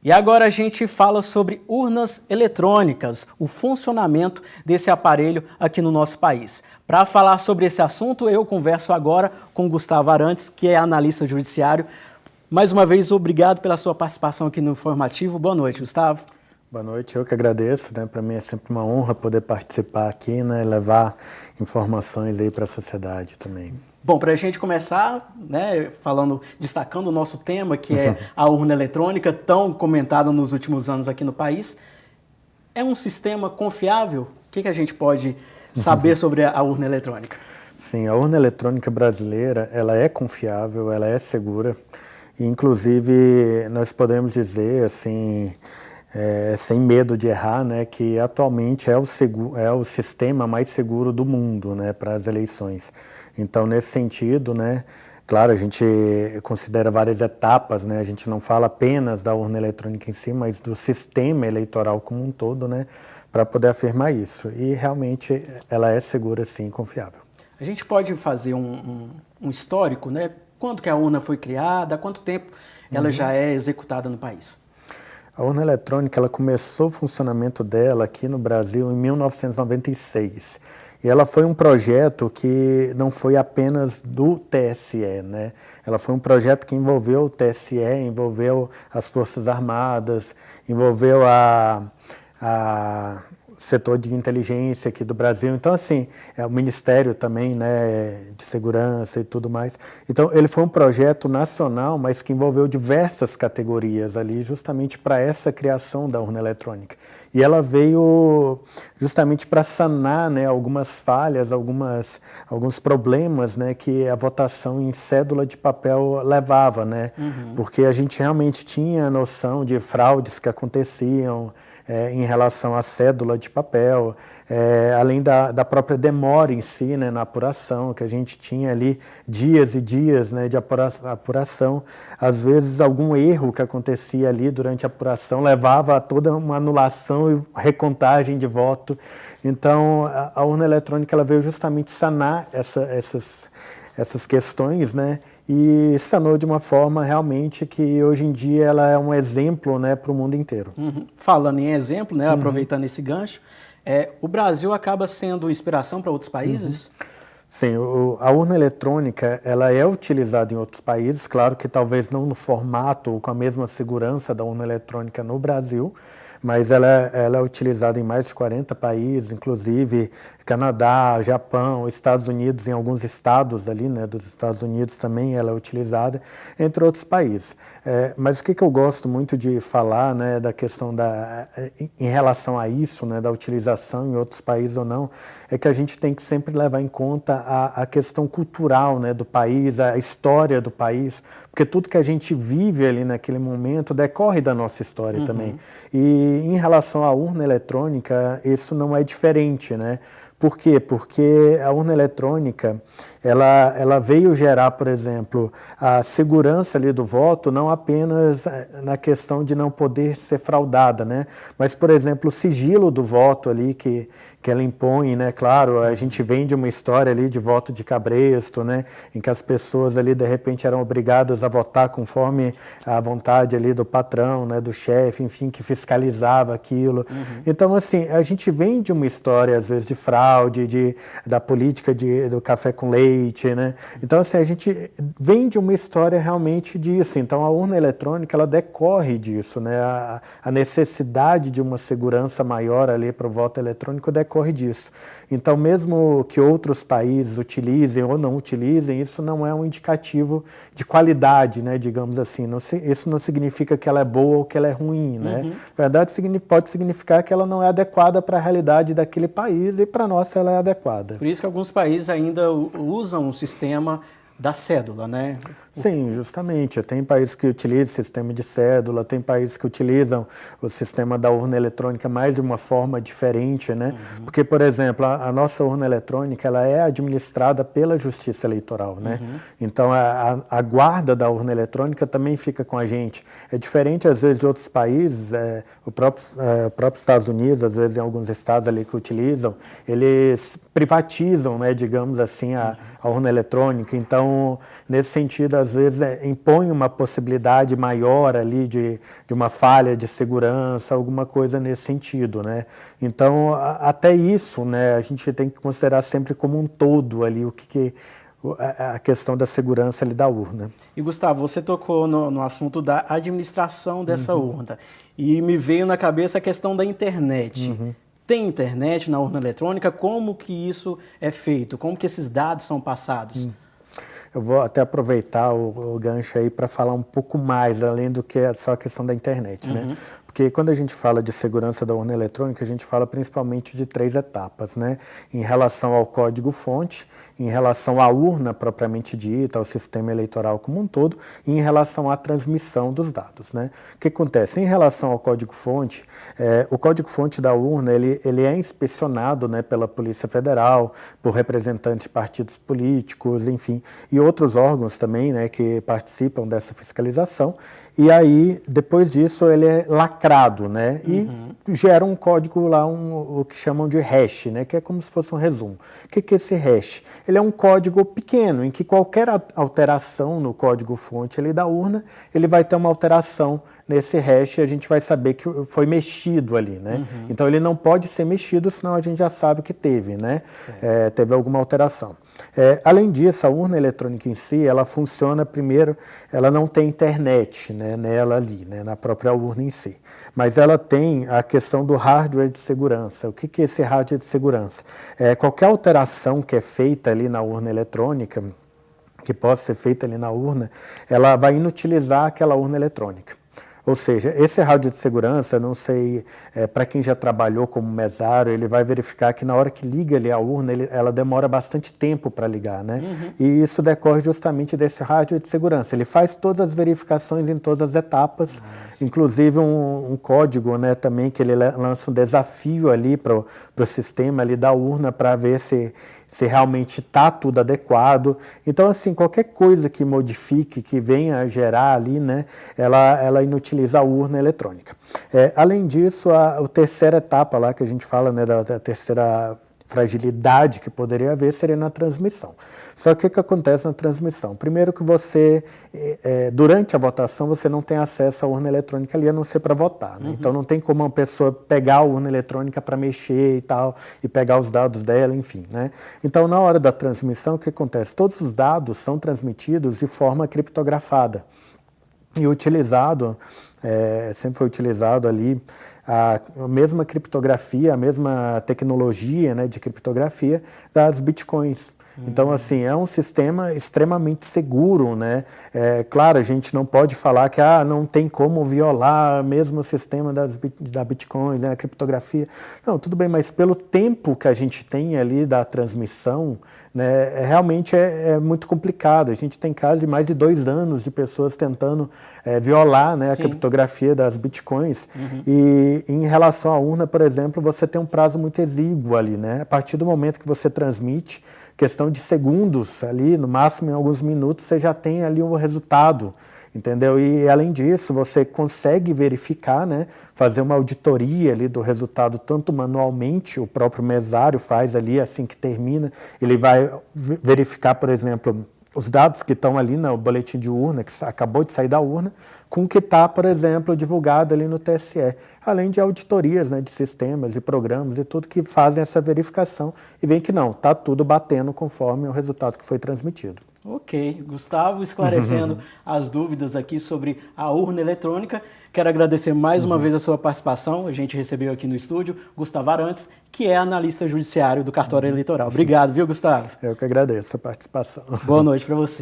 E agora a gente fala sobre urnas eletrônicas, o funcionamento desse aparelho aqui no nosso país. Para falar sobre esse assunto, eu converso agora com Gustavo Arantes, que é analista judiciário. Mais uma vez, obrigado pela sua participação aqui no Informativo. Boa noite, Gustavo. Boa noite, eu que agradeço, né? Para mim é sempre uma honra poder participar aqui, né? Levar informações aí para a sociedade também. Bom, para a gente começar, né, destacando o nosso tema, que é a urna eletrônica, tão comentada nos últimos anos aqui no país, é um sistema confiável? O que a gente pode saber sobre a urna eletrônica? Sim, a urna eletrônica brasileira, ela é confiável, ela é segura, e inclusive nós podemos dizer, assim, sem medo de errar, né, que atualmente é o sistema mais seguro do mundo, né, para as eleições. Então, nesse sentido, né, claro, a gente considera várias etapas, né, a gente não fala apenas da urna eletrônica em si, mas do sistema eleitoral como um todo, né, para poder afirmar isso. E realmente ela é segura, sim, e confiável. A gente pode fazer um histórico, né? Quando que a urna foi criada, há quanto tempo ela já é executada no país? A urna eletrônica, ela começou o funcionamento dela aqui no Brasil em 1996. E ela foi um projeto que não foi apenas do TSE, né? Ela foi um projeto que envolveu o TSE, envolveu as Forças Armadas, envolveu o setor de inteligência aqui do Brasil. Então, assim, o Ministério também, né, de Segurança e tudo mais. Então, ele foi um projeto nacional, mas que envolveu diversas categorias ali, justamente para essa criação da urna eletrônica. E ela veio justamente para sanar, né, algumas falhas, alguns problemas, né, que a votação em cédula de papel levava, né? Porque a gente realmente tinha noção de fraudes que aconteciam em relação à cédula de papel, além da própria demora em si, né, na apuração, que a gente tinha ali dias e dias, né, de apuração. Às vezes, algum erro que acontecia ali durante a apuração levava a toda uma anulação e recontagem de voto. Então, a urna eletrônica ela veio justamente sanar essas questões, né, e sanou de uma forma realmente que hoje em dia ela é um exemplo, né, para o mundo inteiro. Falando em exemplo, né, aproveitando esse gancho, o Brasil acaba sendo inspiração para outros países? Sim, a urna eletrônica ela é utilizada em outros países, claro que talvez não no formato ou com a mesma segurança da urna eletrônica no Brasil, mas ela é utilizada em mais de 40 países, inclusive Canadá, Japão, Estados Unidos, em alguns estados ali, né, dos Estados Unidos também ela é utilizada, entre outros países. Mas o que eu gosto muito de falar, né, da questão em relação a isso, né, da utilização em outros países ou não, é que a gente tem que sempre levar em conta a questão cultural, né, do país, a história do país, porque tudo que a gente vive ali naquele momento decorre da nossa história também. E em relação à urna eletrônica, isso não é diferente, né? Por quê? Porque a urna eletrônica, ela veio gerar, por exemplo, a segurança ali do voto, não apenas na questão de não poder ser fraudada, né? Mas, por exemplo, o sigilo do voto ali que ela impõe, né? Claro, a gente vem de uma história ali de voto de cabresto, né? Em que as pessoas ali, de repente, eram obrigadas a votar conforme a vontade ali do patrão, né? Do chefe, enfim, que fiscalizava aquilo. Então, assim, a gente vem de uma história, às vezes, de fraude, da política do café com leite, né? Então, assim, a gente vem de uma história realmente disso. Então, a urna eletrônica, ela decorre disso, né? A necessidade de uma segurança maior ali para o voto eletrônico decorre disso. Então, mesmo que outros países utilizem ou não utilizem, isso não é um indicativo de qualidade, né? Digamos assim. Isso não significa que ela é boa ou que ela é ruim, né? Na verdade, pode significar que ela não é adequada para a realidade daquele país e para nós ela é adequada. Por isso que alguns países ainda usam o sistema da cédula, né? Sim, justamente. Tem países que utilizam o sistema de cédula, tem países que utilizam o sistema da urna eletrônica mais de uma forma diferente, né? Porque, por exemplo, a nossa urna eletrônica, ela é administrada pela Justiça Eleitoral, né? Então, a guarda da urna eletrônica também fica com a gente. É diferente, às vezes, de outros países, o próprio Estados Unidos, às vezes, em alguns estados ali que utilizam, eles privatizam, né, digamos assim, a urna eletrônica. Então, Então, nesse sentido, às vezes, impõe uma possibilidade maior ali de uma falha de segurança, alguma coisa nesse sentido, né? Então, até isso, né, a gente tem que considerar sempre como um todo ali a questão da segurança ali da urna. E Gustavo, você tocou no assunto da administração dessa urna e me veio na cabeça a questão da internet. Tem internet na urna eletrônica? Como que isso é feito? Como que esses dados são passados? Eu vou até aproveitar o gancho aí para falar um pouco mais, além do que só a questão da internet, né? Porque quando a gente fala de segurança da urna eletrônica, a gente fala principalmente de 3 etapas, né? Em relação ao código-fonte, em relação à urna propriamente dita, ao sistema eleitoral como um todo, e em relação à transmissão dos dados, né? O que acontece? Em relação ao código-fonte, o código-fonte da urna, ele é inspecionado, né, pela Polícia Federal, por representantes de partidos políticos, enfim, e outros órgãos também, né, que participam dessa fiscalização. E aí, depois disso, ele é lacrado, né? E gera um código lá, o que chamam de hash, né? Que é como se fosse um resumo. O que é esse hash? Ele é um código pequeno, em que qualquer alteração no código-fonte ali da urna, ele vai ter uma alteração nesse hash e a gente vai saber que foi mexido ali, né? Então, ele não pode ser mexido, senão a gente já sabe que teve, né? Teve alguma alteração. Além disso, a urna eletrônica em si, ela funciona primeiro, ela não tem internet, né, nela ali, né, na própria urna em si. Mas ela tem a questão do hardware de segurança. O que é esse hardware de segurança? Qualquer alteração que é feita ali na urna eletrônica, que possa ser feita ali na urna, ela vai inutilizar aquela urna eletrônica. Ou seja, esse hardware de segurança, não sei, para quem já trabalhou como mesário, ele vai verificar que na hora que liga ali a urna, ela demora bastante tempo para ligar, né? E isso decorre justamente desse hardware de segurança. Ele faz todas as verificações em todas as etapas, inclusive um código, né, também, que ele lança um desafio ali para o sistema ali da urna para ver se realmente está tudo adequado. Então, assim, qualquer coisa que modifique, que venha a gerar ali, né, ela inutiliza a urna eletrônica. Além disso, a terceira etapa lá que a gente fala, né, da terceira fragilidade que poderia haver seria na transmissão. Só que o que acontece na transmissão? Primeiro que você, durante a votação, você não tem acesso à urna eletrônica ali, a não ser para votar, né? Então não tem como uma pessoa pegar a urna eletrônica para mexer e tal, e pegar os dados dela, enfim, né? Então na hora da transmissão, o que acontece? Todos os dados são transmitidos de forma criptografada. E utilizado, sempre foi utilizado ali a mesma criptografia, a mesma tecnologia, né, de criptografia das bitcoins. Então, assim, é um sistema extremamente seguro, né? Claro, a gente não pode falar que não tem como violar mesmo o sistema da Bitcoin, né, a criptografia. Não, tudo bem, mas pelo tempo que a gente tem ali da transmissão, né, realmente é muito complicado. A gente tem casos de mais de 2 anos de pessoas tentando violar, né, a criptografia das Bitcoins. E em relação à urna, por exemplo, você tem um prazo muito exíguo ali, né? A partir do momento que você transmite, questão de segundos ali, no máximo em alguns minutos, você já tem ali um resultado, entendeu? E além disso, você consegue verificar, né, fazer uma auditoria ali do resultado, tanto manualmente, o próprio mesário faz ali assim que termina, ele vai verificar, por exemplo, os dados que estão ali no boletim de urna, que acabou de sair da urna, com o que está, por exemplo, divulgado ali no TSE. Além de auditorias, né, de sistemas e programas e tudo que fazem essa verificação e veem que não, está tudo batendo conforme o resultado que foi transmitido. Ok, Gustavo esclarecendo as dúvidas aqui sobre a urna eletrônica. Quero agradecer mais uma vez a sua participação. A gente recebeu aqui no estúdio Gustavo Arantes, que é analista judiciário do Cartório Eleitoral. Obrigado, viu, Gustavo? Eu que agradeço a participação. Boa noite para você.